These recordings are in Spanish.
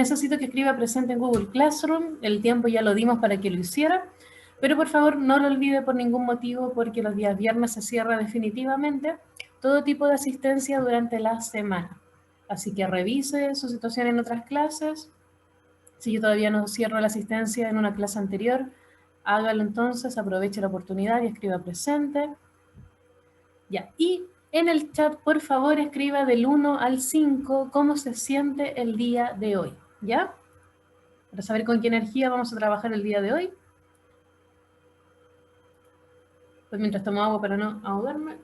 necesito que escriba presente en Google Classroom, el tiempo ya lo dimos para que lo hiciera, pero por favor no lo olvide por ningún motivo porque los días viernes se cierra definitivamente todo tipo de asistencia durante la semana. Así que revise su situación en otras clases. Si yo todavía no cierro la asistencia en una clase anterior, hágalo entonces, aproveche la oportunidad y escriba presente. Ya, y en el chat, por favor, escriba del 1 al 5 cómo se siente el día de hoy, ¿ya? Para saber con qué energía vamos a trabajar el día de hoy. Pues mientras tomo agua para no ahogarme.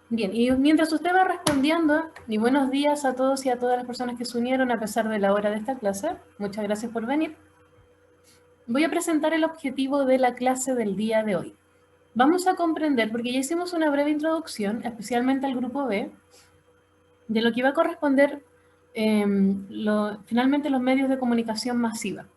Bien, y mientras usted va respondiendo, y buenos días a todos y a todas las personas que se unieron a pesar de la hora de esta clase. Muchas gracias por venir. Voy a presentar el objetivo de la clase del día de hoy. Vamos a comprender, porque ya hicimos una breve introducción, especialmente al grupo B, de lo que va a corresponder finalmente los medios de comunicación masiva.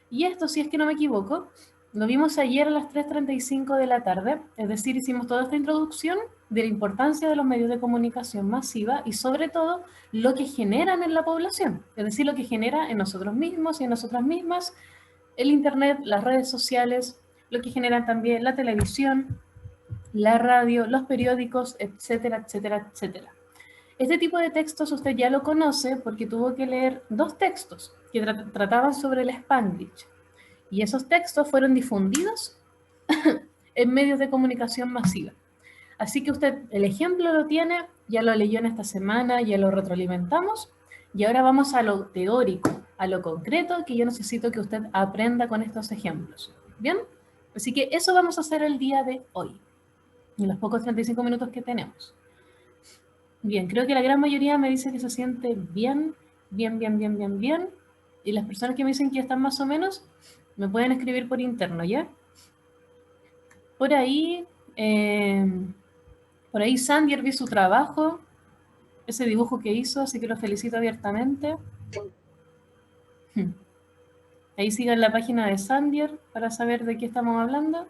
Y esto, si es que no me equivoco, lo vimos ayer a las 3:35 de la tarde, es decir, hicimos toda esta introducción de la importancia de los medios de comunicación masiva y sobre todo lo que generan en la población, es decir, lo que genera en nosotros mismos y en nosotras mismas el Internet, las redes sociales, lo que generan también la televisión, la radio, los periódicos, etcétera, etcétera, etcétera. Este tipo de textos usted ya lo conoce porque tuvo que leer dos textos que trataban sobre el Spanglish. Y esos textos fueron difundidos en medios de comunicación masiva. Así que usted el ejemplo lo tiene, ya lo leyó en esta semana, ya lo retroalimentamos. Y ahora vamos a lo teórico, a lo concreto que yo necesito que usted aprenda con estos ejemplos. ¿Bien? Así que eso vamos a hacer el día de hoy, en los pocos 35 minutos que tenemos. Bien, creo que la gran mayoría me dice que se siente bien, bien, bien, bien, bien, bien. Y las personas que me dicen que están más o menos, me pueden escribir por interno, ¿ya? Por ahí Sandier vi su trabajo, ese dibujo que hizo, así que lo felicito abiertamente. Ahí sigan la página de Sandier para saber de qué estamos hablando.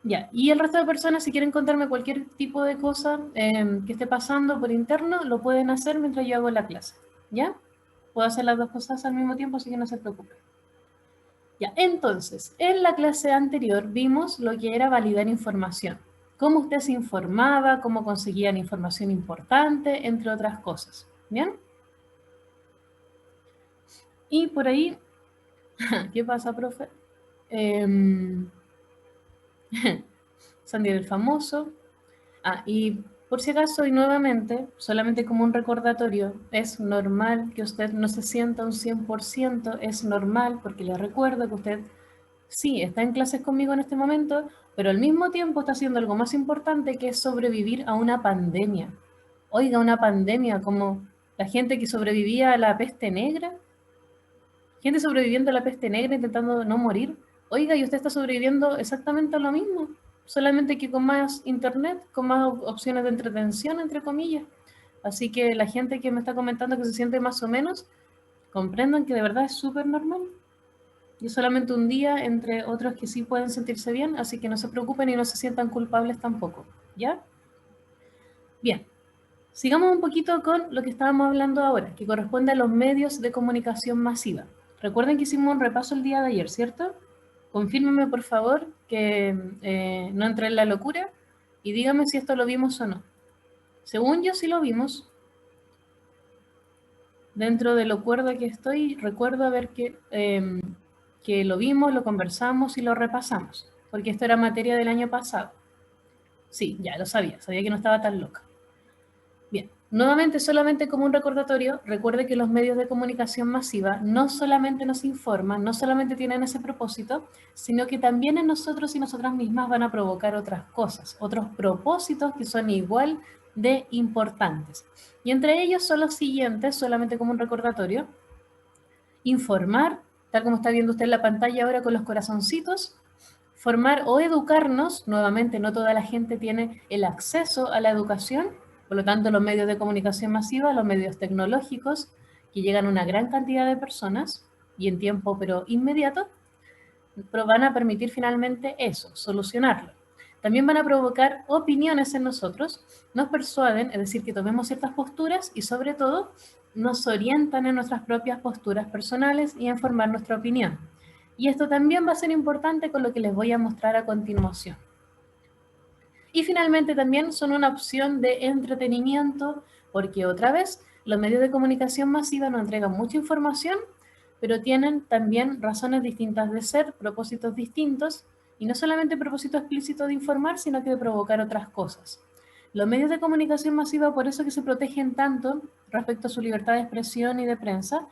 Ya, y el resto de personas, si quieren contarme cualquier tipo de cosa que esté pasando por interno, lo pueden hacer mientras yo hago la clase, ¿ya? Puedo hacer las dos cosas al mismo tiempo, así que no se preocupen. Ya, entonces, en la clase anterior vimos lo que era validar información. Cómo usted se informaba, cómo conseguían información importante, entre otras cosas, ¿bien? Y por ahí, ¿qué pasa, profe? Sandy el famoso. Y por si acaso, y nuevamente, solamente como un recordatorio, es normal que usted no se sienta un 100%, es normal, porque le recuerdo que usted sí está en clases conmigo en este momento, pero al mismo tiempo está haciendo algo más importante que es sobrevivir a una pandemia. Oiga, una pandemia como la gente que sobrevivía a la peste negra, gente sobreviviendo a la peste negra intentando no morir. Oiga, y usted está sobreviviendo exactamente a lo mismo, solamente que con más internet, con más opciones de entretención, entre comillas. Así que la gente que me está comentando que se siente más o menos, comprendan que de verdad es súper normal. Y es solamente un día entre otros que sí pueden sentirse bien, así que no se preocupen y no se sientan culpables tampoco, ¿ya? Bien, sigamos un poquito con lo que estábamos hablando ahora, que corresponde a los medios de comunicación masiva. Recuerden que hicimos un repaso el día de ayer, ¿cierto? Confírmeme, por favor, que no entré en la locura y dígame si esto lo vimos o no. Según yo sí lo vimos. Dentro de lo cuerda que estoy, recuerdo haber que lo vimos, lo conversamos y lo repasamos, porque esto era materia del año pasado. Sí, ya lo sabía que no estaba tan loca. Bien, nuevamente, solamente como un recordatorio, recuerde que los medios de comunicación masiva no solamente nos informan, no solamente tienen ese propósito, sino que también en nosotros y nosotras mismas van a provocar otras cosas, otros propósitos que son igual de importantes. Y entre ellos son los siguientes, solamente como un recordatorio: informar, tal como está viendo usted en la pantalla ahora con los corazoncitos, formar o educarnos. Nuevamente, no toda la gente tiene el acceso a la educación, por lo tanto los medios de comunicación masiva, los medios tecnológicos, que llegan a una gran cantidad de personas y en tiempo pero inmediato, pero van a permitir finalmente eso, solucionarlo. También van a provocar opiniones en nosotros, nos persuaden, es decir, que tomemos ciertas posturas y sobre todo nos orientan en nuestras propias posturas personales y en formar nuestra opinión. Y esto también va a ser importante con lo que les voy a mostrar a continuación. Y finalmente también son una opción de entretenimiento, porque otra vez los medios de comunicación masiva nos entregan mucha información, pero tienen también razones distintas de ser, propósitos distintos, y no solamente propósito explícito de informar, sino que de provocar otras cosas. Los medios de comunicación masiva por eso que se protegen tanto respecto a su libertad de expresión y de prensa,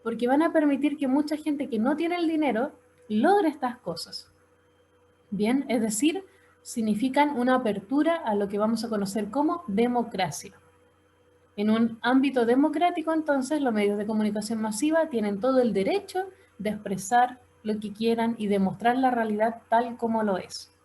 porque van a permitir que mucha gente que no tiene el dinero logre estas cosas. Bien, es decir, significan una apertura a lo que vamos a conocer como democracia. En un ámbito democrático, entonces, los medios de comunicación masiva tienen todo el derecho de expresar lo que quieran y demostrar la realidad tal como lo es.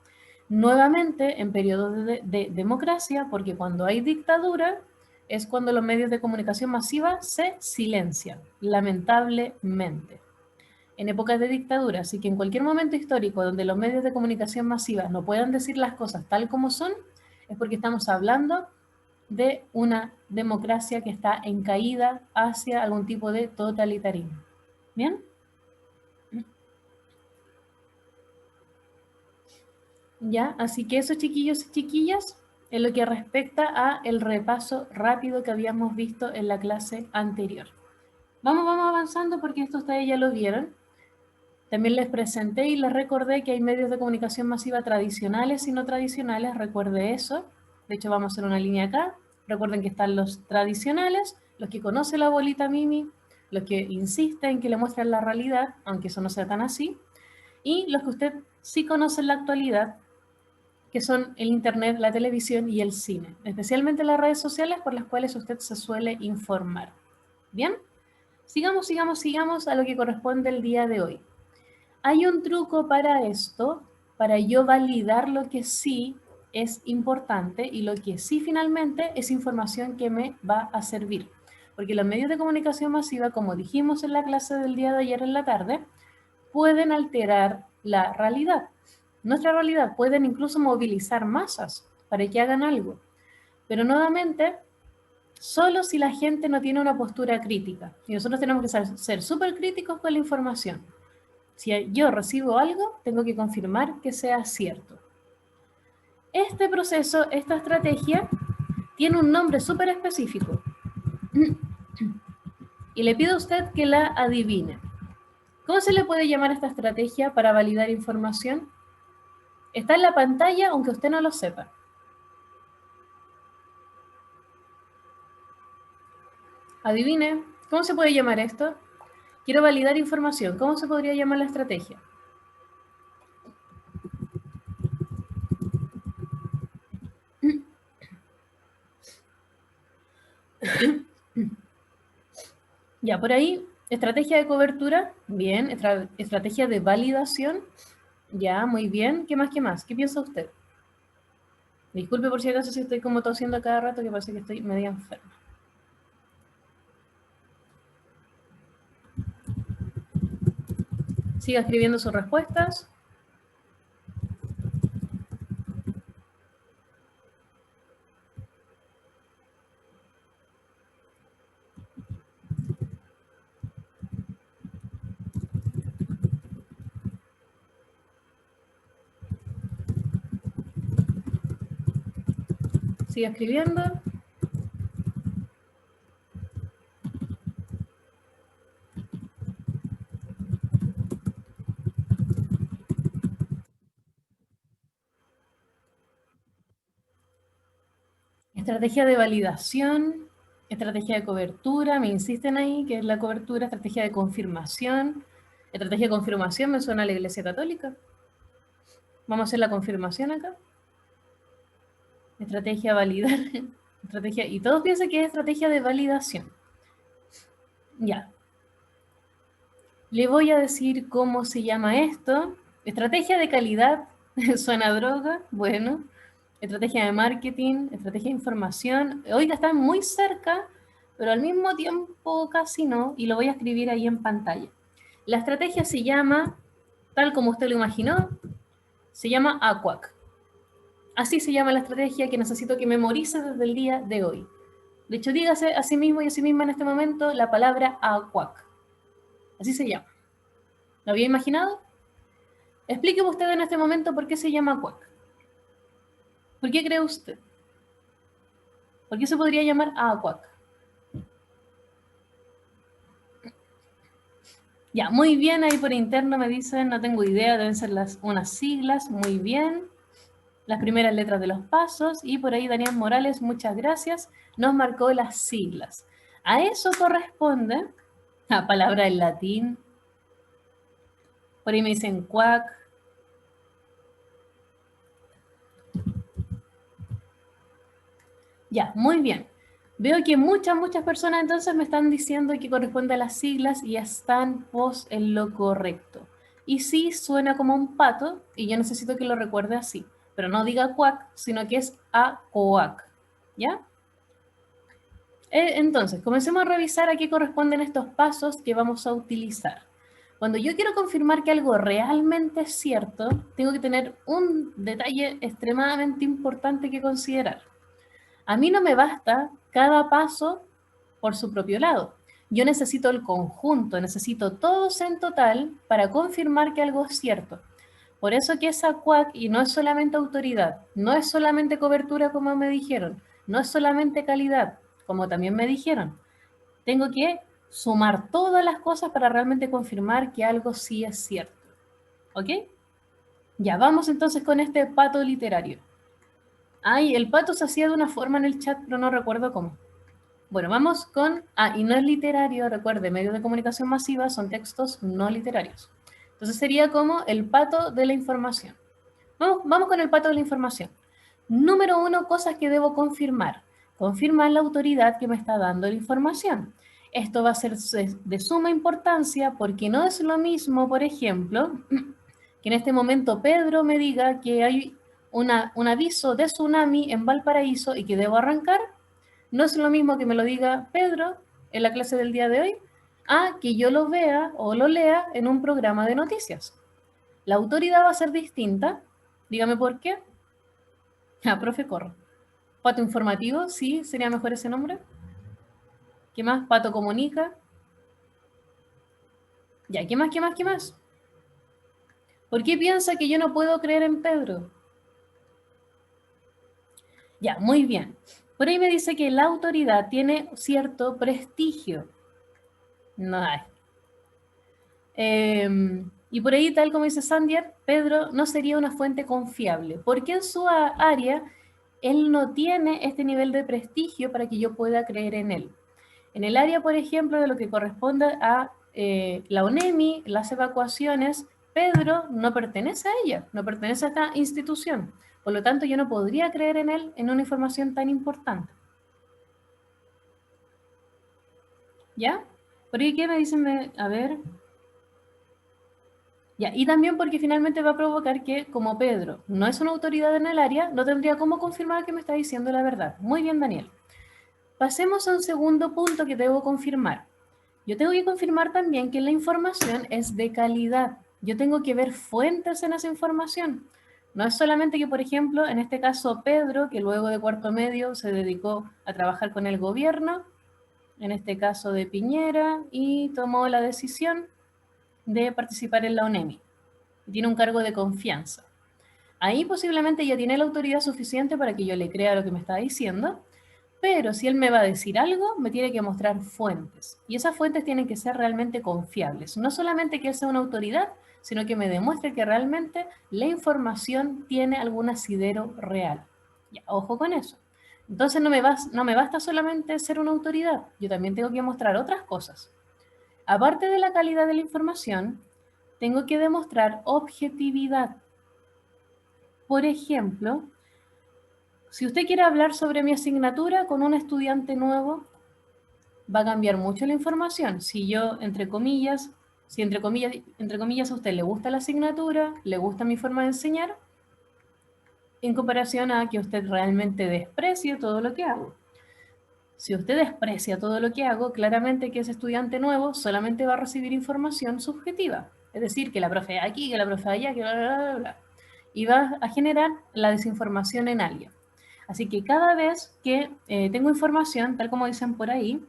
Nuevamente, en periodos de democracia, porque cuando hay dictadura, es cuando los medios de comunicación masiva se silencian, lamentablemente. En épocas de dictadura, así que en cualquier momento histórico donde los medios de comunicación masivas no puedan decir las cosas tal como son, es porque estamos hablando de una democracia que está en caída hacia algún tipo de totalitarismo. ¿Bien? Ya, así que eso, chiquillos y chiquillas, es lo que respecta a el repaso rápido que habíamos visto en la clase anterior. Vamos avanzando porque esto ustedes ya lo vieron. También les presenté y les recordé que hay medios de comunicación masiva tradicionales y no tradicionales, recuerde eso. De hecho, vamos a hacer una línea acá. Recuerden que están los tradicionales, los que conocen la bolita Mimi, los que insisten en que le muestran la realidad, aunque eso no sea tan así, y los que usted sí conoce en la actualidad, que son el internet, la televisión y el cine, especialmente las redes sociales por las cuales usted se suele informar. ¿Bien? Sigamos a lo que corresponde el día de hoy. Hay un truco para esto, para yo validar lo que sí es importante y lo que sí finalmente es información que me va a servir. Porque los medios de comunicación masiva, como dijimos en la clase del día de ayer en la tarde, pueden alterar la realidad. Nuestra realidad pueden incluso movilizar masas para que hagan algo. Pero nuevamente, solo si la gente no tiene una postura crítica. Y nosotros tenemos que ser súper críticos con la información. Si yo recibo algo, tengo que confirmar que sea cierto. Este proceso, esta estrategia, tiene un nombre súper específico. Y le pido a usted que la adivine. ¿Cómo se le puede llamar a esta estrategia para validar información? Está en la pantalla, aunque usted no lo sepa. Adivine, ¿cómo se puede llamar esto? Quiero validar información. ¿Cómo se podría llamar la estrategia? Ya, por ahí, estrategia de cobertura, bien. Estrategia de validación, ya, muy bien. ¿Qué más, qué más? ¿Qué piensa usted? Disculpe por si acaso si estoy como tosiendo a cada rato, que parece que estoy media enferma. Siga escribiendo sus respuestas. Siga escribiendo. Estrategia de validación, estrategia de cobertura, me insisten ahí, que es la cobertura, estrategia de confirmación. Estrategia de confirmación me suena a la Iglesia Católica. Vamos a hacer la confirmación acá. Estrategia validar. Estrategia, y todos piensan que es estrategia de validación. Ya. Le voy a decir cómo se llama esto. Estrategia de calidad, suena a droga, bueno. Estrategia de marketing, estrategia de información. Oiga, están muy cerca, pero al mismo tiempo casi no, y lo voy a escribir ahí en pantalla. La estrategia se llama, tal como usted lo imaginó, se llama AQUAC. Así se llama la estrategia que necesito que memorice desde el día de hoy. De hecho, dígase a sí mismo y a sí misma en este momento la palabra AQUAC. Así se llama. ¿Lo había imaginado? Explíqueme usted en este momento por qué se llama AQUAC. ¿Por qué cree usted? ¿Por qué se podría llamar AQUAC? Ya, muy bien, ahí por interno me dicen, no tengo idea, deben ser unas siglas, muy bien. Las primeras letras de los pasos, y por ahí Daniel Morales, muchas gracias, nos marcó las siglas. A eso corresponde la palabra en latín. Por ahí me dicen quack. Ya, muy bien. Veo que muchas personas entonces me están diciendo que corresponde a las siglas y están en lo correcto. Y sí, suena como un pato y yo necesito que lo recuerde así. Pero no diga quack, sino que es AQUAC. ¿Ya? Entonces, comencemos a revisar a qué corresponden estos pasos que vamos a utilizar. Cuando yo quiero confirmar que algo realmente es cierto, tengo que tener un detalle extremadamente importante que considerar. A mí no me basta cada paso por su propio lado. Yo necesito el conjunto, necesito todos en total para confirmar que algo es cierto. Por eso que es AQUAC y no es solamente autoridad, no es solamente cobertura como me dijeron, no es solamente calidad, como también me dijeron. Tengo que sumar todas las cosas para realmente confirmar que algo sí es cierto. ¿Ok? Ya, vamos entonces con este pato literario. Ay, el pato se hacía de una forma en el chat, pero no recuerdo cómo. Bueno, vamos con... y no es literario, recuerde, medios de comunicación masiva son textos no literarios. Entonces sería como el pato de la información. Vamos con el pato de la información. Número 1, cosas que debo confirmar. Confirmar la autoridad que me está dando la información. Esto va a ser de suma importancia porque no es lo mismo, por ejemplo, que en este momento Pedro me diga que hay un aviso de tsunami en Valparaíso y que debo arrancar. No es lo mismo que me lo diga Pedro en la clase del día de hoy, a que yo lo vea o lo lea en un programa de noticias. La autoridad va a ser distinta. Dígame por qué. Profe, corro. Pato informativo, sí, sería mejor ese nombre. ¿Qué más? Pato comunica. Ya, ¿qué más, qué más, qué más? ¿Por qué piensa que yo no puedo creer en Pedro? Ya, muy bien. Por ahí me dice que la autoridad tiene cierto prestigio. No hay. Y por ahí, tal como dice Sandier, Pedro no sería una fuente confiable, porque en su área él no tiene este nivel de prestigio para que yo pueda creer en él. En el área, por ejemplo, de lo que corresponde a la ONEMI, las evacuaciones, Pedro no pertenece a ella, no pertenece a esta institución. Por lo tanto, yo no podría creer en él en una información tan importante. ¿Ya? Por ahí, ¿qué me dicen? A ver... Ya, y también porque finalmente va a provocar que, como Pedro no es una autoridad en el área, no tendría cómo confirmar que me está diciendo la verdad. Muy bien, Daniel. Pasemos a un segundo punto que debo confirmar. Yo tengo que confirmar también que la información es de calidad. Yo tengo que ver fuentes en esa información. No es solamente que, por ejemplo, en este caso Pedro, que luego de cuarto medio se dedicó a trabajar con el gobierno, en este caso de Piñera, y tomó la decisión de participar en la ONEMI. Tiene un cargo de confianza. Ahí posiblemente ya tiene la autoridad suficiente para que yo le crea lo que me está diciendo, pero si él me va a decir algo, me tiene que mostrar fuentes. Y esas fuentes tienen que ser realmente confiables. No solamente que él sea una autoridad, sino que me demuestre que realmente la información tiene algún asidero real. Ya, ojo con eso. Entonces no me basta solamente ser una autoridad, yo también tengo que mostrar otras cosas. Aparte de la calidad de la información, tengo que demostrar objetividad. Por ejemplo, si usted quiere hablar sobre mi asignatura con un estudiante nuevo, va a cambiar mucho la información. Si yo, entre comillas, a usted le gusta la asignatura, le gusta mi forma de enseñar, en comparación a que usted realmente desprecie todo lo que hago. Si usted desprecia todo lo que hago, claramente que ese estudiante nuevo solamente va a recibir información subjetiva. Es decir, que la profe de aquí, que la profe de allá, que bla, bla, bla, bla. y va a generar la desinformación en alguien. Así que cada vez que tengo información, tal como dicen por ahí,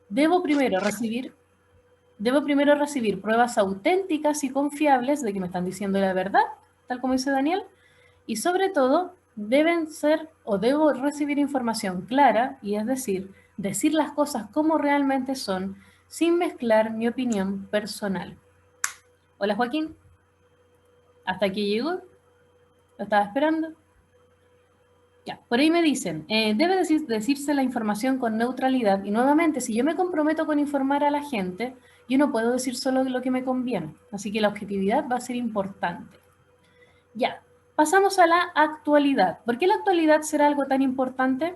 debo primero recibir pruebas auténticas y confiables de que me están diciendo la verdad, tal como dice Daniel, y sobre todo deben ser o debo recibir información clara, y es decir las cosas como realmente son, sin mezclar mi opinión personal. Hola Joaquín, hasta aquí llegó, lo estaba esperando. Ya, por ahí me dicen, debe decirse la información con neutralidad, y nuevamente, si yo me comprometo con informar a la gente, yo no puedo decir solo lo que me conviene, así que la objetividad va a ser importante. Ya, pasamos a la actualidad. ¿Por qué la actualidad será algo tan importante?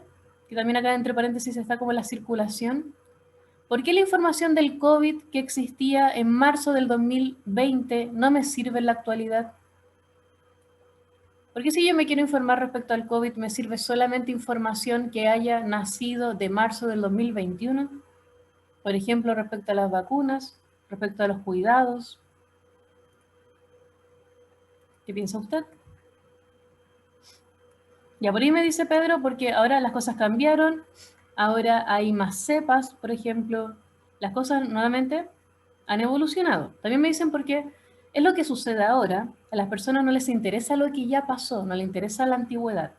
Que también acá entre paréntesis está como la circulación. ¿Por qué la información del COVID que existía en marzo del 2020 no me sirve en la actualidad? Porque si yo me quiero informar respecto al COVID, me sirve solamente información que haya nacido de marzo del 2021, por ejemplo, respecto a las vacunas, respecto a los cuidados. ¿Qué piensa usted? Ya por ahí me dice Pedro, porque ahora las cosas cambiaron, ahora hay más cepas, por ejemplo, las cosas nuevamente han evolucionado. También me dicen porque es lo que sucede ahora, a las personas no les interesa lo que ya pasó, no les interesa la antigüedad.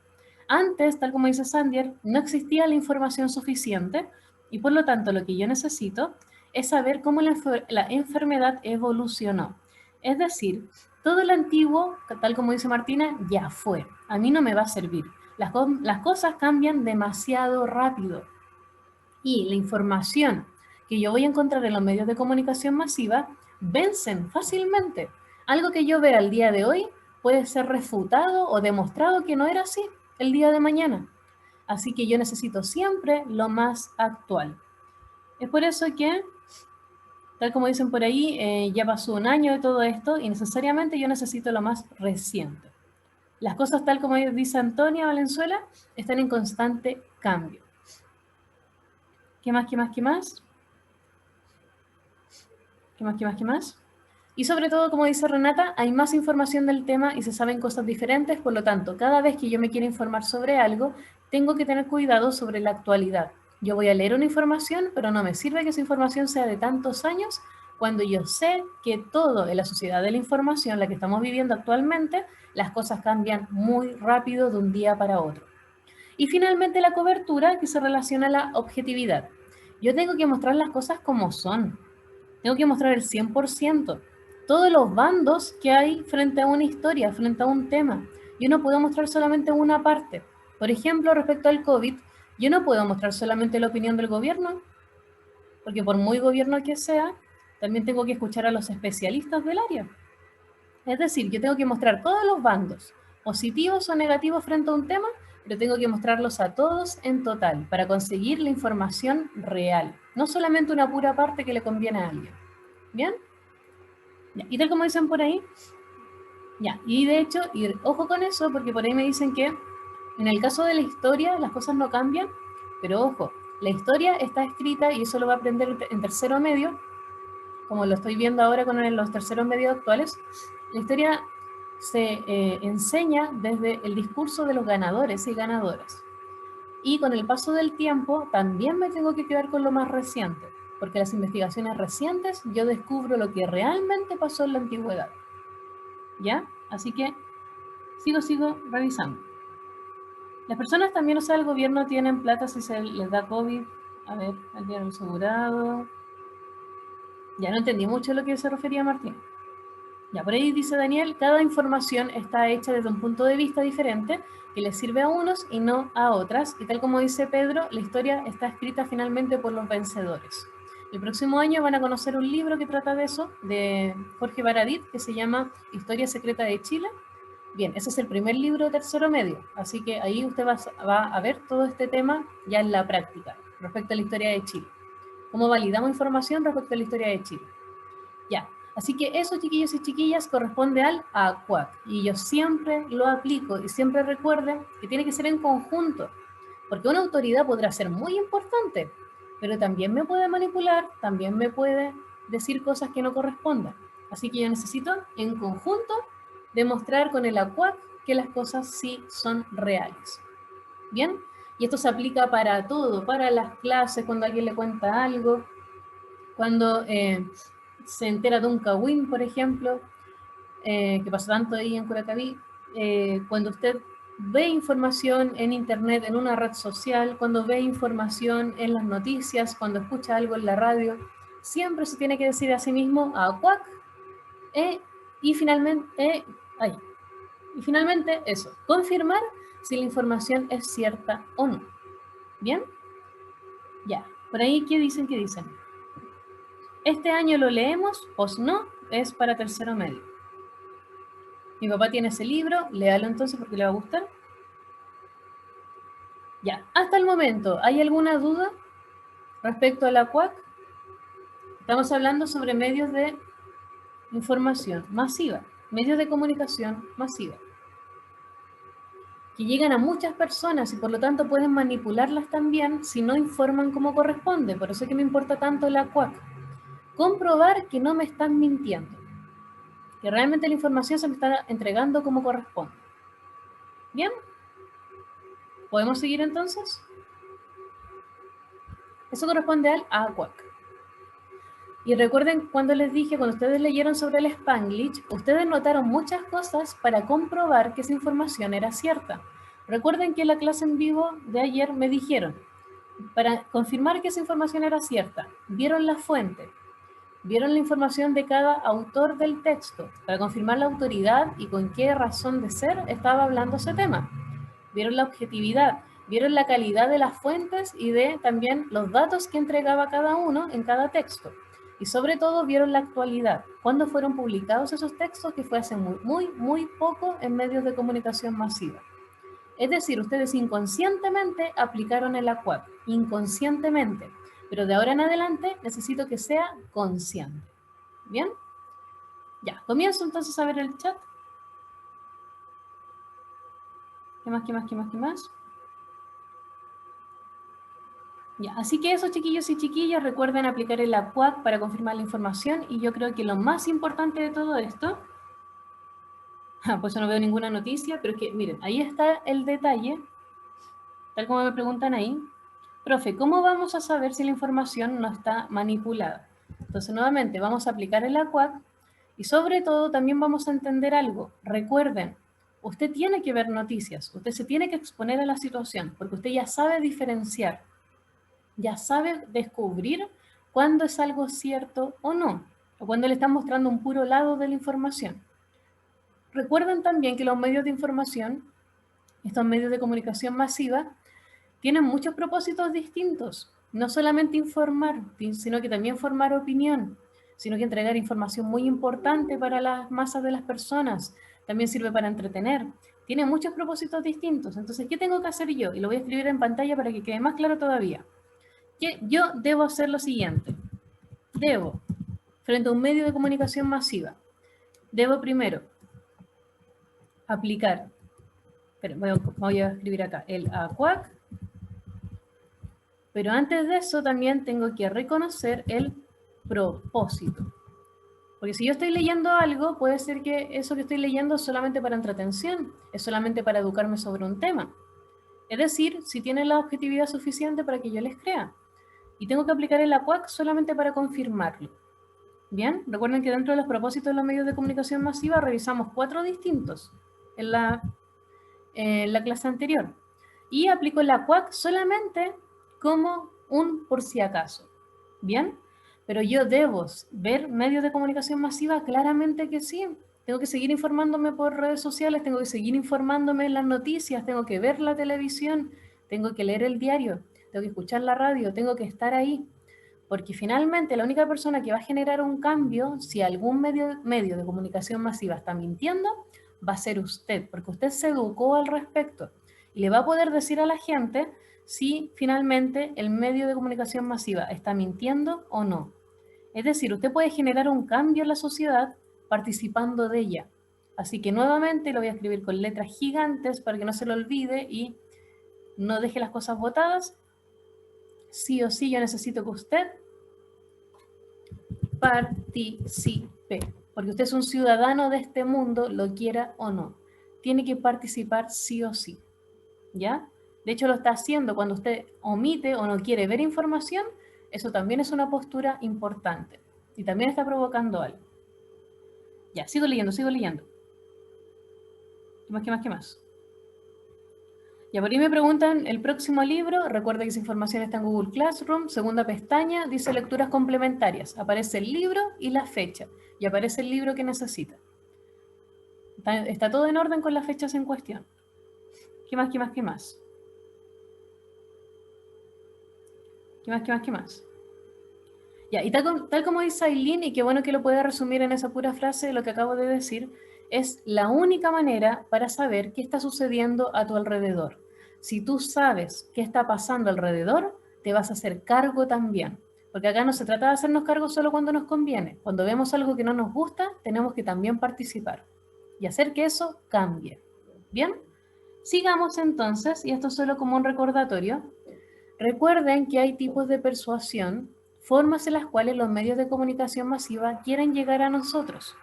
Antes, tal como dice Sandier, no existía la información suficiente y por lo tanto lo que yo necesito es saber cómo la enfermedad evolucionó. Es decir, todo lo antiguo, tal como dice Martina, ya fue. A mí no me va a servir. Las cosas cambian demasiado rápido y la información que yo voy a encontrar en los medios de comunicación masiva vencen fácilmente. Algo que yo vea el día de hoy puede ser refutado o demostrado que no era así el día de mañana. Así que yo necesito siempre lo más actual. Es por eso que, tal como dicen por ahí, ya pasó un año de todo esto y necesariamente yo necesito lo más reciente. Las cosas, tal como dice Antonia Valenzuela, están en constante cambio. ¿Qué más, qué más, qué más? ¿Qué más, qué más, qué más? Y sobre todo, como dice Renata, hay más información del tema y se saben cosas diferentes, por lo tanto, cada vez que yo me quiero informar sobre algo, tengo que tener cuidado sobre la actualidad. Yo voy a leer una información, pero no me sirve que esa información sea de tantos años, cuando yo sé que todo en la sociedad de la información, la que estamos viviendo actualmente, las cosas cambian muy rápido de un día para otro. Y finalmente la cobertura, que se relaciona a la objetividad. Yo tengo que mostrar las cosas como son. Tengo que mostrar el 100%, todos los bandos que hay frente a una historia, frente a un tema. Yo no puedo mostrar solamente una parte. Por ejemplo, respecto al COVID, yo no puedo mostrar solamente la opinión del gobierno, porque por muy gobierno que sea, también tengo que escuchar a los especialistas del área. Es decir, yo tengo que mostrar todos los bandos, positivos o negativos frente a un tema, pero tengo que mostrarlos a todos en total para conseguir la información real, no solamente una pura parte que le conviene a alguien. ¿Bien? Ya, y tal como dicen por ahí, ya, y de hecho, y ojo con eso, porque por ahí me dicen que en el caso de la historia las cosas no cambian, pero ojo, la historia está escrita y eso lo va a aprender en tercero medio, como lo estoy viendo ahora con los terceros medios actuales. La historia se enseña desde el discurso de los ganadores y ganadoras. Y con el paso del tiempo también me tengo que quedar con lo más reciente, porque las investigaciones recientes yo descubro lo que realmente pasó en la antigüedad. ¿Ya? Así que sigo revisando. Las personas también, o sea, el gobierno tienen plata si se les da COVID. A ver, al día del asegurado. Ya no entendí mucho lo que se refería Martín. Ya, por ahí dice Daniel, cada información está hecha desde un punto de vista diferente que les sirve a unos y no a otras. Y tal como dice Pedro, la historia está escrita finalmente por los vencedores. El próximo año van a conocer un libro que trata de eso, de Jorge Baradit, que se llama Historia Secreta de Chile. Bien, ese es el primer libro de tercero medio, así que ahí usted va a ver todo este tema ya en la práctica, respecto a la historia de Chile. Cómo validamos información respecto a la historia de Chile. Ya, así que eso, chiquillos y chiquillas, corresponde al ACUAC. Y yo siempre lo aplico y siempre recuerden que tiene que ser en conjunto, porque una autoridad podrá ser muy importante, pero también me puede manipular, también me puede decir cosas que no correspondan. Así que yo necesito en conjunto demostrar con el ACUAC que las cosas sí son reales. ¿Bien? Y esto se aplica para todo, para las clases, cuando alguien le cuenta algo, cuando se entera de un cagüín, por ejemplo, que pasó tanto ahí en Curacaví, cuando usted ve información en internet, en una red social, cuando ve información en las noticias, cuando escucha algo en la radio, siempre se tiene que decir a sí mismo ACUAC, y finalmente eso, confirmar si la información es cierta o no. ¿Bien? Ya, por ahí, ¿qué dicen? ¿Qué dicen? Este año lo leemos, pues no, es para tercero medio. Mi papá tiene ese libro, léalo entonces porque le va a gustar. Ya, hasta el momento, ¿hay alguna duda respecto a la CUAC? Estamos hablando sobre medios de información masiva, medios de comunicación masiva, que llegan a muchas personas y por lo tanto pueden manipularlas también si no informan como corresponde. Por eso es que me importa tanto la CUAC. Comprobar que no me están mintiendo, que realmente la información se me está entregando como corresponde. ¿Bien? ¿Podemos seguir entonces? Eso corresponde al ACUAC. Y recuerden cuando les dije, cuando ustedes leyeron sobre el Spanglish, ustedes notaron muchas cosas para comprobar que esa información era cierta. Recuerden que en la clase en vivo de ayer me dijeron, para confirmar que esa información era cierta, vieron la fuente, vieron la información de cada autor del texto, para confirmar la autoridad y con qué razón de ser estaba hablando ese tema. Vieron la objetividad, vieron la calidad de las fuentes y de también los datos que entregaba cada uno en cada texto. Y sobre todo vieron la actualidad. ¿Cuándo fueron publicados esos textos? Que fue hace muy poco en medios de comunicación masiva. Es decir, ustedes inconscientemente aplicaron el ACUAC, inconscientemente. Pero de ahora en adelante necesito que sea consciente. ¿Bien? Ya, comienzo entonces a ver el chat. ¿Qué más? Ya, así que eso, chiquillos y chiquillas, recuerden aplicar el ACUAC para confirmar la información y yo creo que lo más importante de todo esto, pues yo no veo ninguna noticia, pero es que miren, ahí está el detalle, tal como me preguntan ahí. Profe, ¿cómo vamos a saber si la información no está manipulada? Entonces, nuevamente, vamos a aplicar el ACUAC y sobre todo también vamos a entender algo. Recuerden, usted tiene que ver noticias, usted se tiene que exponer a la situación, porque usted ya sabe diferenciar, ya sabe descubrir cuándo es algo cierto o no, o cuando le están mostrando un puro lado de la información. Recuerden también que los medios de información, estos medios de comunicación masiva, tienen muchos propósitos distintos. No solamente informar, sino que también formar opinión, sino que entregar información muy importante para las masas de las personas. También sirve para entretener. Tiene muchos propósitos distintos. Entonces, ¿qué tengo que hacer yo? Y lo voy a escribir en pantalla para que quede más claro todavía. Que yo debo hacer lo siguiente. Debo, frente a un medio de comunicación masiva, debo primero aplicar, voy a escribir acá, el ACUAC, pero antes de eso también tengo que reconocer el propósito. Porque si yo estoy leyendo algo, puede ser que eso que estoy leyendo es solamente para entretención, es solamente para educarme sobre un tema. Es decir, si tiene la objetividad suficiente para que yo les crea. Y tengo que aplicar el ACUAC solamente para confirmarlo. Bien, recuerden que dentro de los propósitos de los medios de comunicación masiva revisamos 4 distintos en la clase anterior. Y aplico el ACUAC solamente como un por si acaso. Bien, pero yo debo ver medios de comunicación masiva, claramente que sí. Tengo que seguir informándome por redes sociales, tengo que seguir informándome en las noticias, tengo que ver la televisión, tengo que leer el diario, tengo que escuchar la radio, tengo que estar ahí. Porque finalmente la única persona que va a generar un cambio, si algún medio de comunicación masiva está mintiendo, va a ser usted, porque usted se educó al respecto y le va a poder decir a la gente si finalmente el medio de comunicación masiva está mintiendo o no. Es decir, usted puede generar un cambio en la sociedad participando de ella. Así que nuevamente lo voy a escribir con letras gigantes para que no se lo olvide y no deje las cosas botadas. Sí o sí yo necesito que usted participe. porque usted es un ciudadano de este mundo, lo quiera o no. Tiene que participar sí o sí, ¿ya? De hecho, lo está haciendo cuando usted omite o no quiere ver información, eso también es una postura importante y también está provocando algo. Ya, sigo leyendo, sigo leyendo. ¿Qué más, qué más, qué más? Ya, por ahí me preguntan, el próximo libro, recuerda que esa información está en Google Classroom, segunda pestaña, dice lecturas complementarias. Aparece el libro y la fecha, y aparece el libro que necesita. Está todo en orden con las fechas en cuestión. ¿Qué más, qué más, qué más? ¿Qué más, qué más, qué más? Ya, y tal como dice Aileen, y qué bueno que lo pueda resumir en esa pura frase de lo que acabo de decir, es la única manera para saber qué está sucediendo a tu alrededor. Si tú sabes qué está pasando alrededor, te vas a hacer cargo también. Porque acá no se trata de hacernos cargo solo cuando nos conviene. Cuando vemos algo que no nos gusta, tenemos que también participar y hacer que eso cambie. ¿Bien? Sigamos entonces, y esto es solo como un recordatorio. Recuerden que hay tipos de persuasión, formas en las cuales los medios de comunicación masiva quieren llegar a nosotros.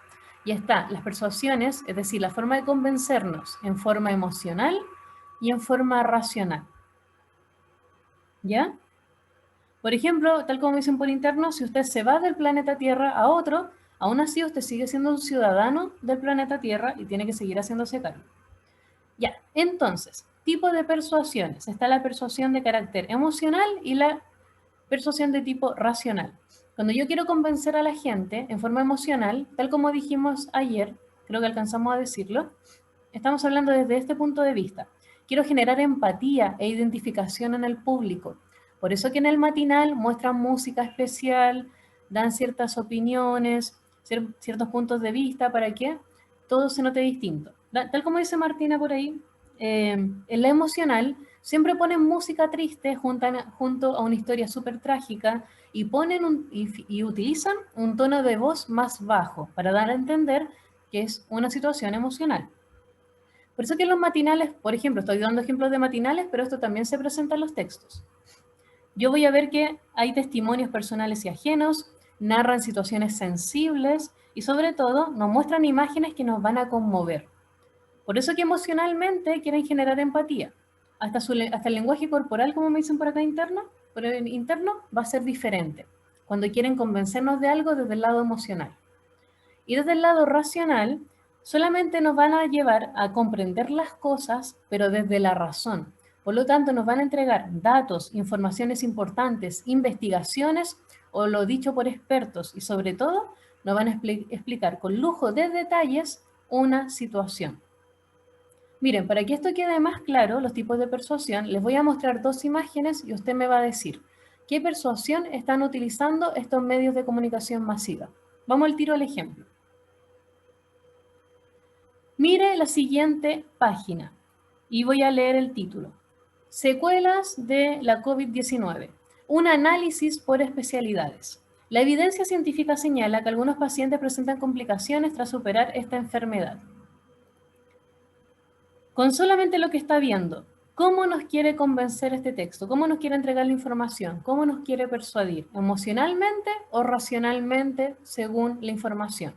Y está las persuasiones, es decir, la forma de convencernos en forma emocional y en forma racional. ¿Ya? Por ejemplo, tal como dicen por interno, si usted se va del planeta Tierra a otro, aún así usted sigue siendo un ciudadano del planeta Tierra y tiene que seguir haciéndose cargo. Ya, entonces, tipo de persuasiones. Está la persuasión de carácter emocional y la persuasión de tipo racional. Cuando yo quiero convencer a la gente en forma emocional, tal como dijimos ayer, creo que alcanzamos a decirlo, estamos hablando desde este punto de vista. Quiero generar empatía e identificación en el público. Por eso que en el matinal muestran música especial, dan ciertas opiniones, ciertos puntos de vista para que todo se note distinto. Tal como dice Martina por ahí, en la emocional siempre ponen música triste junto a una historia súper trágica y, y utilizan un tono de voz más bajo para dar a entender que es una situación emocional. Por eso que en los matinales, por ejemplo, estoy dando ejemplos de matinales, pero esto también se presenta en los textos. Yo voy a ver que hay testimonios personales y ajenos, narran situaciones sensibles y sobre todo nos muestran imágenes que nos van a conmover. Por eso que emocionalmente quieren generar empatía. Hasta el lenguaje corporal, como me dicen por acá interno, va a ser diferente. Cuando quieren convencernos de algo desde el lado emocional. Y desde el lado racional, solamente nos van a llevar a comprender las cosas, pero desde la razón. Por lo tanto, nos van a entregar datos, informaciones importantes, investigaciones o lo dicho por expertos y sobre todo nos van a explicar con lujo de detalles una situación. Miren, para que esto quede más claro, los tipos de persuasión, les voy a mostrar dos imágenes y usted me va a decir qué persuasión están utilizando estos medios de comunicación masiva. Vamos al tiro al ejemplo. Mire la siguiente página y voy a leer el título. Secuelas de la COVID-19. Un análisis por especialidades. La evidencia científica señala que algunos pacientes presentan complicaciones tras superar esta enfermedad. Con solamente lo que está viendo, ¿cómo nos quiere convencer este texto? ¿Cómo nos quiere entregar la información? ¿Cómo nos quiere persuadir? ¿Emocionalmente o racionalmente según la información?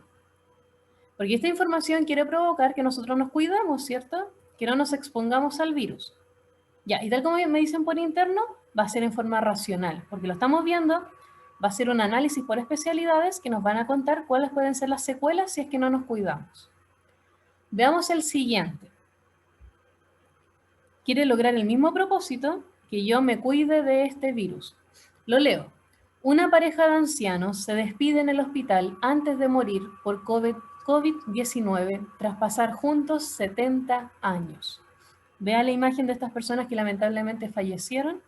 Porque esta información quiere provocar que nosotros nos cuidamos, ¿cierto? Que no nos expongamos al virus. Ya, y tal como me dicen por interno, va a ser en forma racional, porque lo estamos viendo, va a ser un análisis por especialidades que nos van a contar cuáles pueden ser las secuelas si es que no nos cuidamos. Veamos el siguiente. Quiere lograr el mismo propósito, que yo me cuide de este virus. Lo leo. Una pareja de ancianos se despide en el hospital antes de morir por COVID-19 tras pasar juntos 70 años. Vea la imagen de estas personas que lamentablemente fallecieron.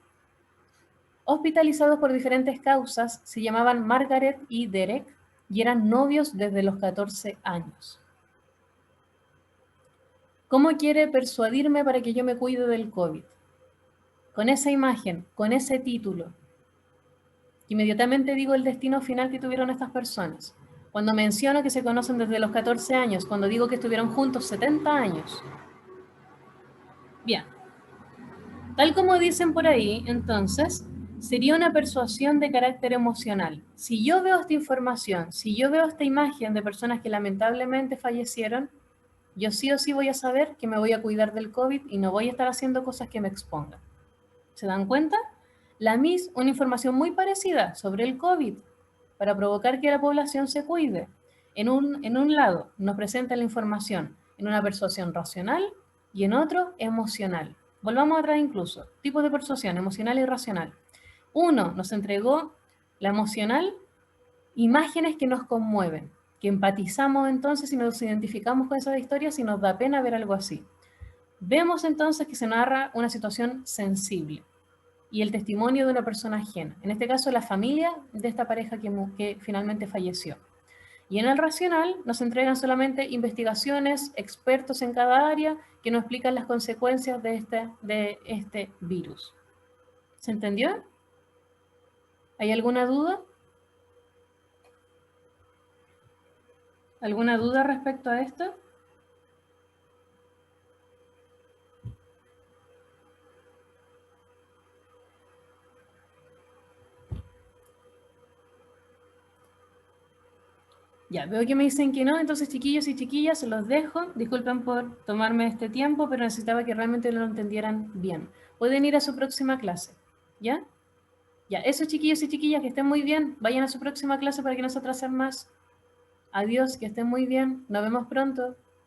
Hospitalizados por diferentes causas, se llamaban Margaret y Derek y eran novios desde los 14 años. ¿Cómo quiere persuadirme para que yo me cuide del COVID? Con esa imagen, con ese título. Inmediatamente digo el destino final que tuvieron estas personas. Cuando menciono que se conocen desde los 14 años, cuando digo que estuvieron juntos 70 años. Bien. Tal como dicen por ahí, entonces, sería una persuasión de carácter emocional. Si yo veo esta información, si yo veo esta imagen de personas que lamentablemente fallecieron, yo sí o sí voy a saber que me voy a cuidar del COVID y no voy a estar haciendo cosas que me expongan. ¿Se dan cuenta? Una información muy parecida sobre el COVID para provocar que la población se cuide. En un lado nos presenta la información en una persuasión racional y en otro emocional. Volvamos atrás incluso. Tipos de persuasión, emocional y racional. Uno nos entregó la emocional, imágenes que nos conmueven, que empatizamos entonces y nos identificamos con esas historias y nos da pena ver algo así. Vemos entonces que se narra una situación sensible y el testimonio de una persona ajena, en este caso la familia de esta pareja que finalmente falleció. Y en el racional nos entregan solamente investigaciones, expertos en cada área que nos explican las consecuencias de este virus. ¿Se entendió? ¿Hay alguna duda? ¿Alguna duda respecto a esto? Ya, veo que me dicen que no, entonces chiquillos y chiquillas, se los dejo. Disculpen por tomarme este tiempo, pero necesitaba que realmente lo entendieran bien. Pueden ir a su próxima clase, ¿ya? Ya, eso chiquillos y chiquillas, que estén muy bien. Vayan a su próxima clase para que no se atrasen más. Adiós, que estén muy bien. Nos vemos pronto.